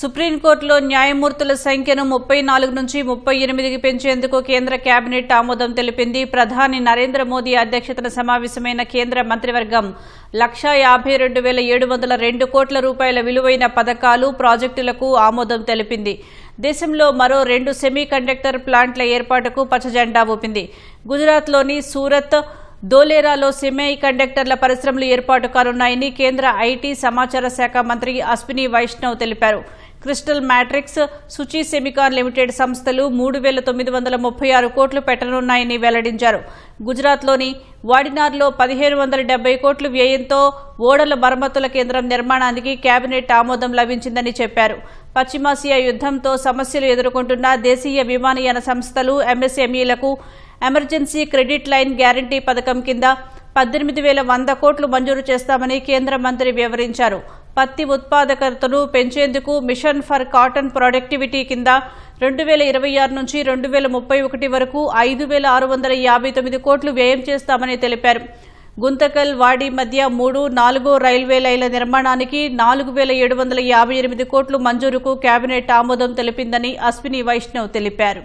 సుప్రీంకోర్టులో న్యాయమూర్తుల సంఖ్యను 34 నుంచి 38కి పెంచేందుకు కేంద్ర కేబినెట్ ఆమోదం తెలిపింది. ప్రధాని నరేంద్ర మోదీ అధ్యక్షతన సమావేశమైన కేంద్ర మంత్రివర్గం 1,52,702 కోట్ల రూపాయల విలువైన పథకాలు, ప్రాజెక్టులకు ఆమోదం తెలిపింది. దేశంలో మరో 2 సెమీ కండక్టర్ ప్లాంట్ల ఏర్పాటుకు పచ్చజెండా ఊపింది. గుజరాత్లోని సూరత్, దోలేరాలో సెమీ కండక్టర్ల పరిశ్రమలు ఏర్పాటు కానున్నాయని కేంద్ర ఐటీ సమాచార శాఖ మంత్రి అశ్విని వైష్ణవ్ తెలిపారు. Crystal matrix, Suchi SEMICON limited సంస్థలు 3,936 కోట్లు పెట్టనున్నాయని వెల్లడించారు. గుజరాత్లోని వాడినార్లో 1,570 కోట్లు వ్యయంతో ఓడల మరమ్మతుల కేంద్రం నిర్మాణానికి కేబినెట్ ఆమోదం లభించిందని చెప్పారు. పశ్చిమాసియా యుద్ధంతో సమస్యలు ఎదుర్కొంటున్న దేశీయ విమానయాన సంస్థలు, ఎంఎస్ఎంఈలకు ఎమర్జెన్సీ క్రెడిట్ లైన్ గ్యారంటీ పథకం కింద 18,100 కోట్లు మంజూరు చేస్తామని కేంద్ర మంత్రి వివరించారు. పత్తి ఉత్పాదకతను పెంచేందుకు మిషన్ ఫర్ కాటన్ ప్రొడక్టివిటీ కింద 2026 నుంచి 2031 వరకు 5,659 కోట్లు వ్యయం చేస్తామని తెలిపారు. గుంతకల్, వాడి మధ్య 3, 4 రైల్వే లైన్ల నిర్మాణానికి 4,758 కోట్లు మంజూరుకు కేబినెట్ ఆమోదం తెలిపిందని అశ్విని వైష్ణవ్ తెలిపారు.